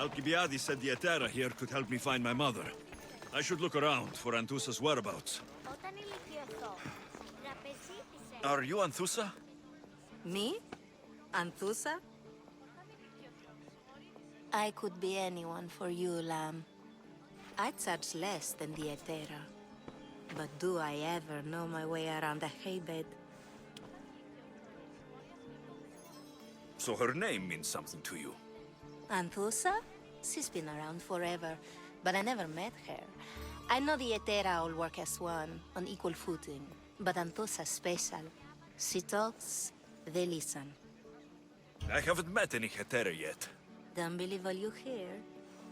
Alcibiades said the Etera here could help me find my mother. I should look around for Anthousa's whereabouts. Are you Anthousa? Me? Anthousa? I could be anyone for you, Lamb. I charge less than the Etera. But do I ever know my way around a haybed? So her name means something to you. Anthousa? She's been around forever, but I never met her. I know the Etera all work as one, on equal footing. But Anthousa's special. She talks, they listen. I haven't met any Etera yet. Don't believe all you hear.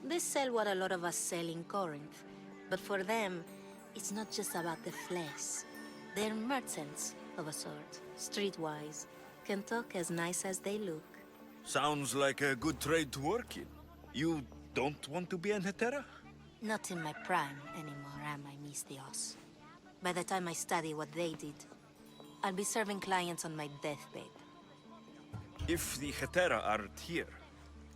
They sell what a lot of us sell in Corinth. But for them, it's not just about the flesh. They're merchants, of a sort, streetwise. Can talk as nice as they look. Sounds like a good trade to work in. You don't want to be an Etera? Not in my prime anymore, am I, Mystios? By the time I study what they did, I'll be serving clients on my deathbed. If the Etera aren't here,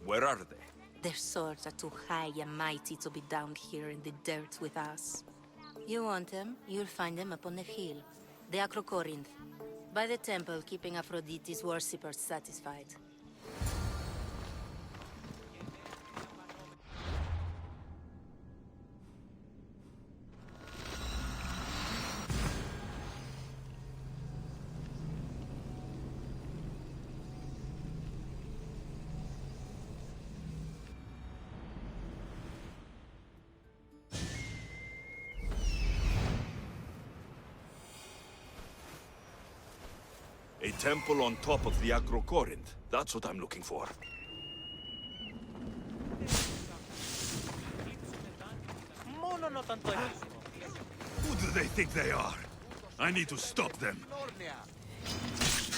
where are they? Their swords are too high and mighty to be down here in the dirt with us. You want them, you'll find them up on the hill. The Corinth. By the temple, keeping Aphrodite's worshippers satisfied. A temple on top of the Corinth. That's what I'm looking for. Who do they think they are? I need to stop them.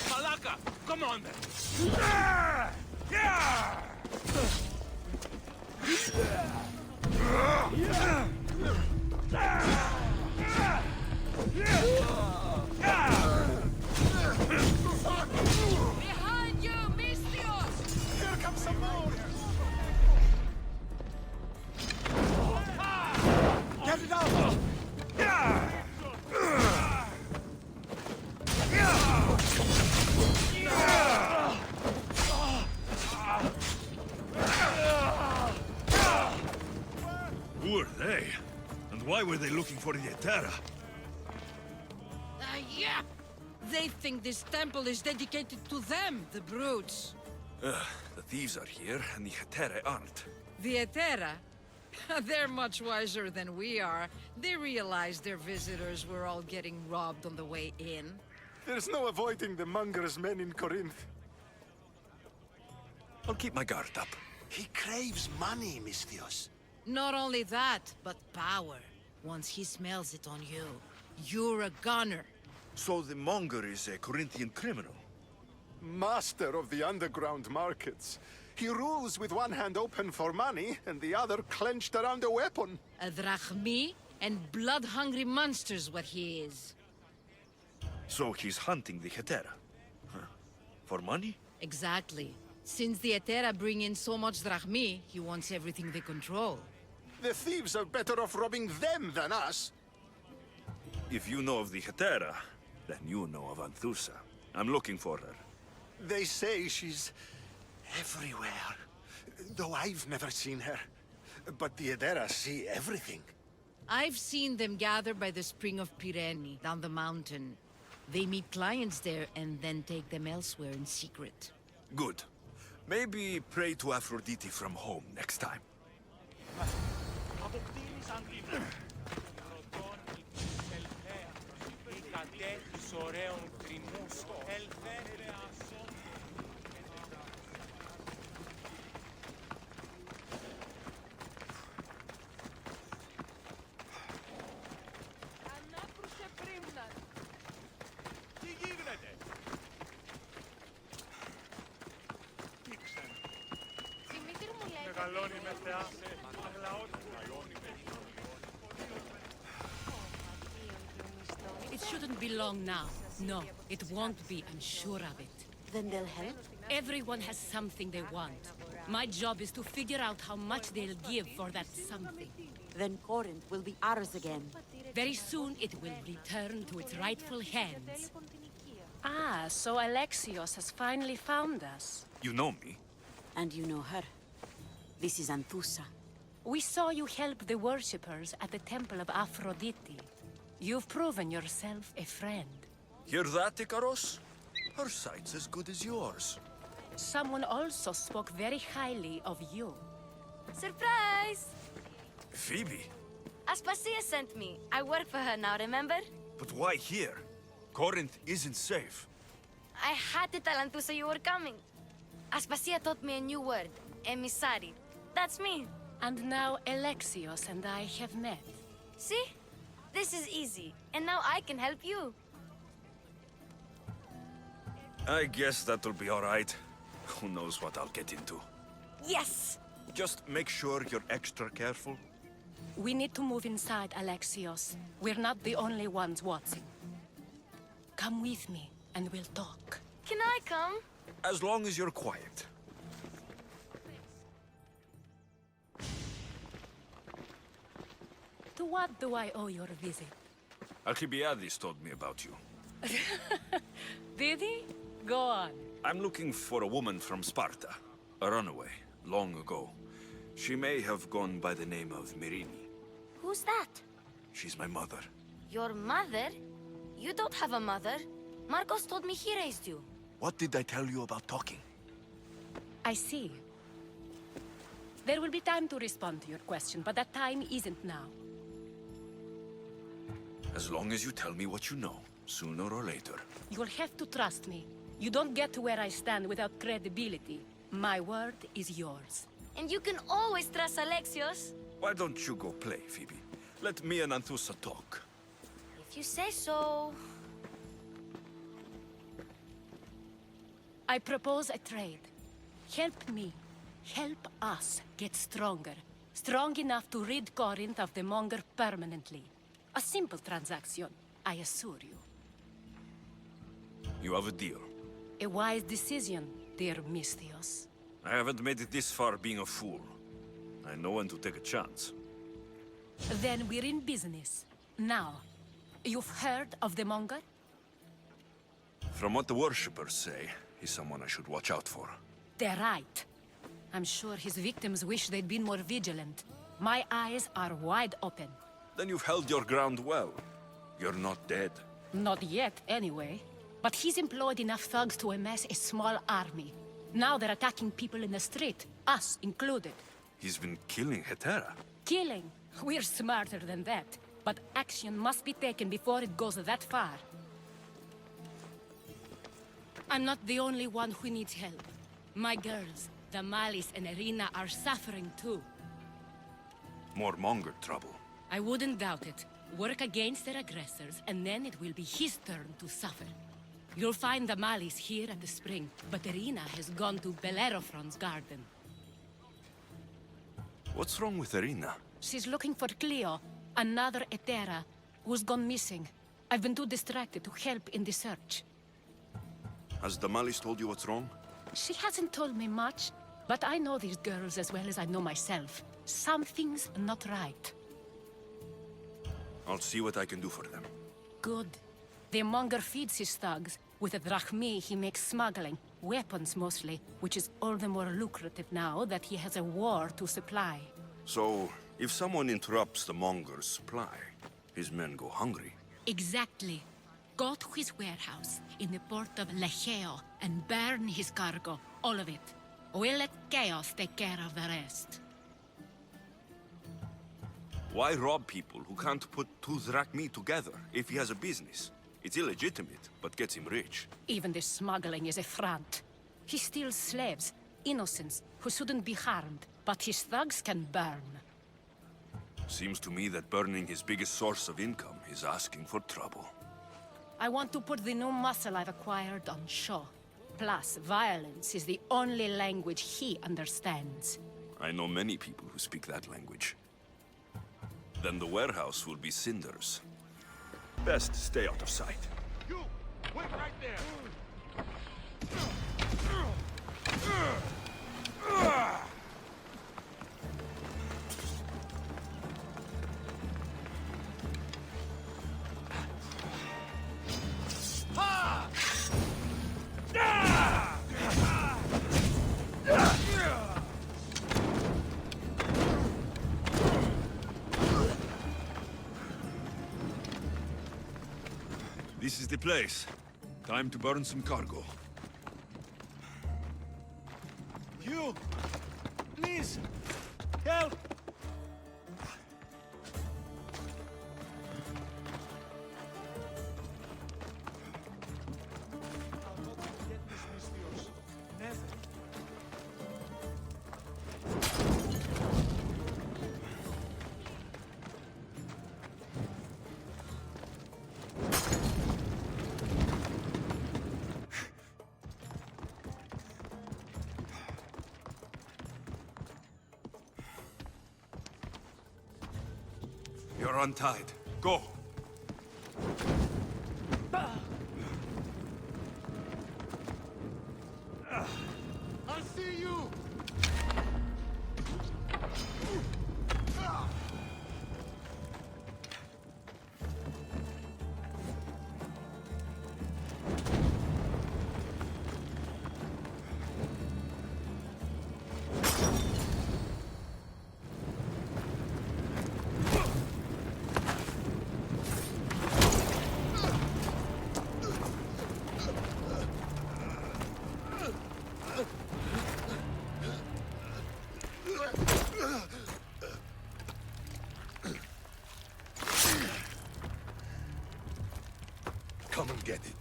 Malaka, come on then! Behind you, Mystios! Here comes some more! Get it out! Who are they? And why were they looking for the Etera? Yeah! They think this temple is dedicated to them, the brutes. The thieves are here, and the Etera aren't. The Etera? They're much wiser than we are. They realized their visitors were all getting robbed on the way in. There's no avoiding the Mongers' men in Corinth. I'll keep my guard up. He craves money, Mystios. Not only that, but power. Once he smells it on you, you're a gunner. So the Monger is a Corinthian criminal? Master of the underground markets. He rules with one hand open for money and the other clenched around a weapon. A drachmi and blood-hungry monster's what he is. So he's hunting the Etera? Huh. For money? Exactly. Since the Etera bring in so much drachmi, he wants everything they control. The thieves are better off robbing them than us. If you know of the Etera, then you know of Anthousa. I'm looking for her. They say she's everywhere, though I've never seen her. But the Edera see everything. I've seen them gather by the spring of Pirene, down the mountain. They meet clients there and then take them elsewhere in secret. Good. Maybe pray to Aphrodite from home next time. It shouldn't be long now. No, it won't be, I'm sure of it. Then they'll help? Everyone has something they want. My job is to figure out how much they'll give for that something. Then Kornith will be ours again. Very soon it will return to its rightful hands. Ah, so Alexios has finally found us. You know me? And you know her. This is Anthousa. We saw you help the worshippers at the Temple of Aphrodite. You've proven yourself a friend. Hear that, Ikaros? Her sight's as good as yours. Someone also spoke very highly of you. Surprise! Phoebe? Aspasia sent me. I work for her now, remember? But why here? Kornith isn't safe. I had to tell Anthousa you were coming. Aspasia taught me a new word. Emissary. That's me. And now Alexios and I have met. See? This is easy. And now I can help you. I guess that'll be all right. Who knows what I'll get into. Yes! Just make sure you're extra careful. We need to move inside, Alexios. We're not the only ones watching. Come with me, and we'll talk. Can I come? As long as you're quiet. To what do I owe your visit? Alcibiades told me about you. Did he? Go on. I'm looking for a woman from Sparta. A runaway, long ago. She may have gone by the name of Myrrine. Who's that? She's my mother. Your mother? You don't have a mother. Marcos told me he raised you. What did I tell you about talking? I see. There will be time to respond to your question, but that time isn't now. As long as you tell me what you know, sooner or later. You'll have to trust me. You don't get to where I stand without credibility. My word is yours. And you can always trust Alexios. Why don't you go play, Phoebe? Let me and Anthousa talk. If you say so. I propose a trade. Help me. Help us get stronger. Strong enough to rid Kornith of the Monger permanently. A simple transaction, I assure you. You have a deal. A wise decision, dear Misthios. I haven't made it this far being a fool. I know when to take a chance. Then we're in business. Now, you've heard of the Monger? From what the worshippers say, he's someone I should watch out for. They're right. I'm sure his victims wish they'd been more vigilant. My eyes are wide open. Then you've held your ground well. You're not dead. Not yet, anyway. But he's employed enough thugs to amass a small army. Now they're attacking people in the street, us included. He's been killing Hetera. Killing? We're smarter than that. But action must be taken before it goes that far. I'm not the only one who needs help. My girls, Damalis and Irina, are suffering too. More Monger trouble. I wouldn't doubt it. Work against their aggressors, and then it will be his turn to suffer. You'll find Damalis here at the spring, but Irina has gone to Bellerophon's garden. What's wrong with Irina? She's looking for Cleo, another Hetera, who's gone missing. I've been too distracted to help in the search. Has Damalis told you what's wrong? She hasn't told me much, but I know these girls as well as I know myself. Something's not right. I'll see what I can do for them. Good. The Monger feeds his thugs. With the drachmi, he makes smuggling. Weapons, mostly. Which is all the more lucrative now that he has a war to supply. So, if someone interrupts the Monger's supply, his men go hungry. Exactly. Go to his warehouse in the port of Lecheo and burn his cargo. All of it. We'll let chaos take care of the rest. Why rob people who can't put two drachmi together if he has a business? It's illegitimate, but gets him rich. Even the smuggling is a front. He steals slaves, innocents, who shouldn't be harmed, but his thugs can burn. Seems to me that burning his biggest source of income is asking for trouble. I want to put the new muscle I've acquired on show. Plus, violence is the only language he understands. I know many people who speak that language. Then the warehouse will be cinders. Best stay out of sight. You! Wait right there! this is the place. Time to burn some cargo. You! Please! Help! You're untied. Go! I'll see you! Come and get it.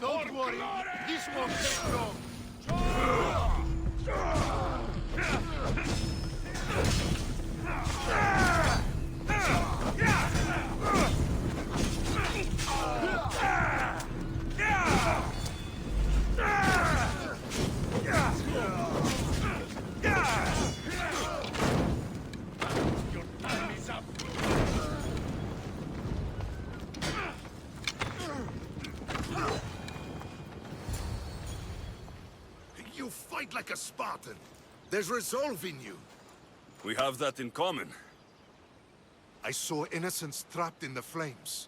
Don't worry, this won't take long. Your time is up. You fight like a Spartan. There's resolve in you. We have that in common. I saw innocents trapped in the flames.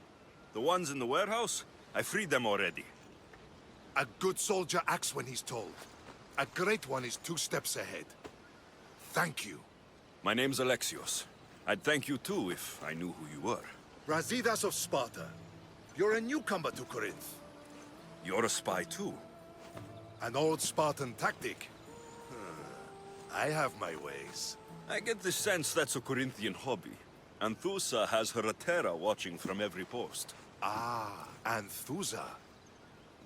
The ones in the warehouse? I freed them already. A good soldier acts when he's told. A great one is 2 steps ahead. Thank you. My name's Alexios. I'd thank you too if I knew who you were. Brasidas of Sparta. You're a newcomer to Kornith. You're a spy too. An old Spartan tactic. I have my ways. I get the sense that's a Corinthian hobby. Anthousa has her Atera watching from every post. Ah, Anthousa.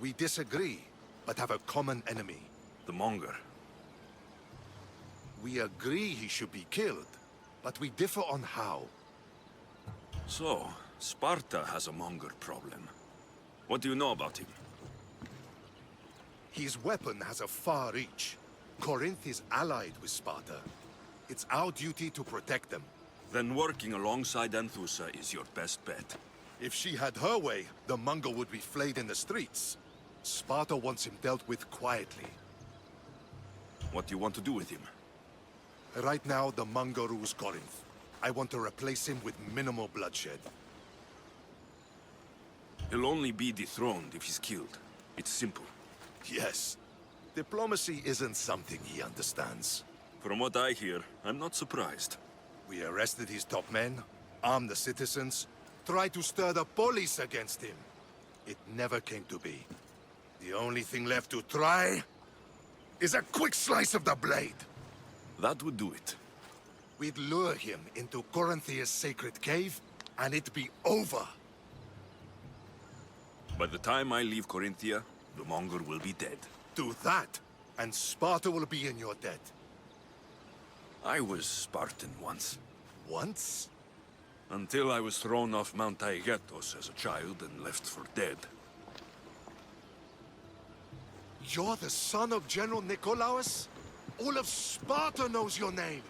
We disagree, but have a common enemy. The Monger. We agree he should be killed, but we differ on how. So, Sparta has a Monger problem. What do you know about him? His weapon has a far reach. Kornith is allied with Sparta. It's our duty to protect them. Then working alongside Anthousa is your best bet. If she had her way, the Monger would be flayed in the streets. Sparta wants him dealt with quietly. What do you want to do with him? Right now, the Monger rules Kornith. I want to replace him with minimal bloodshed. He'll only be dethroned if he's killed. It's simple. Yes. Diplomacy isn't something he understands. From what I hear, I'm not surprised. We arrested his top men, armed the citizens, tried to stir the police against him. It never came to be. The only thing left to try is a quick slice of the blade. That would do it. We'd lure him into Korinthia's sacred cave, and it'd be over. By the time I leave Corinthia, the Monger will be dead. Do that, and Sparta will be in your debt. I was Spartan once. Once? Until I was thrown off Mount Taygetos as a child and left for dead. You're the son of General Nikolaos? All of Sparta knows your name.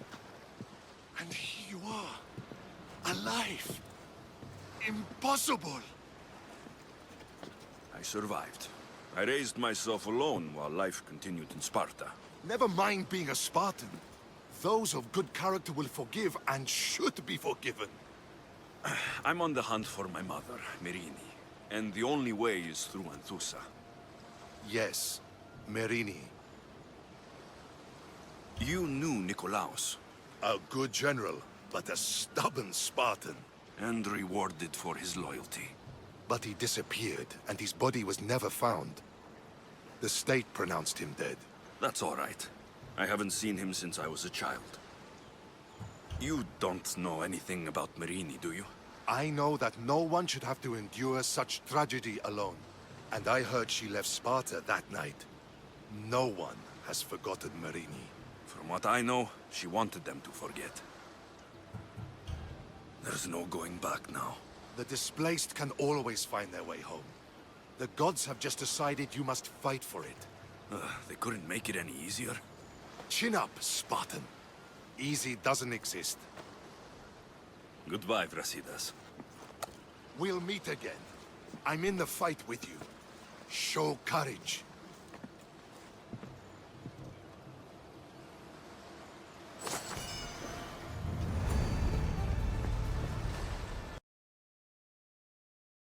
And here you are, alive. Impossible. I survived. I raised myself alone while life continued in Sparta. Never mind being a Spartan. Those of good character will forgive and should be forgiven. I'm on the hunt for my mother, Merini. And the only way is through Anthousa. Yes, Merini. You knew Nikolaos. A good general, but a stubborn Spartan. And rewarded for his loyalty. But he disappeared, and his body was never found. The state pronounced him dead. That's all right. I haven't seen him since I was a child. You don't know anything about Merini, do you? I know that no one should have to endure such tragedy alone. And I heard she left Sparta that night. No one has forgotten Merini. From what I know, she wanted them to forget. There's no going back now. The displaced can always find their way home. The gods have just decided you must fight for it. They couldn't make it any easier. Chin up, Spartan. Easy doesn't exist. Goodbye, Brasidas. We'll meet again. I'm in the fight with you. Show courage.